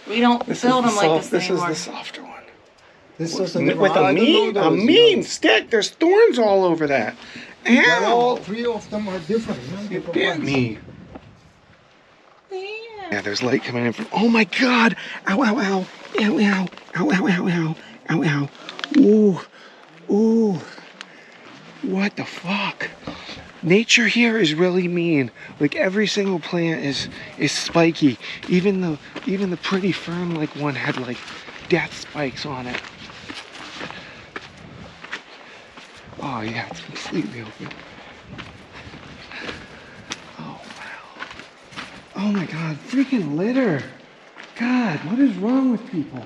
We don't build them like this This anymore. is the softer one. This doesn't With a mean stick. There's thorns all over that. All Ow! three of them are different. You bit me. Yeah, there's light coming in from. Oh my God! Ow! Ow! Ow! Ow! Ow! Ow! Ow! Ow! Ow! Ow! Ow! Ooh! Ooh! What the fuck? Nature here is really mean. Like every single plant is spiky. Even the pretty fern like one had like death spikes on it. Oh yeah, it's completely open. Oh wow. Oh my God, freaking litter. God, what is wrong with people?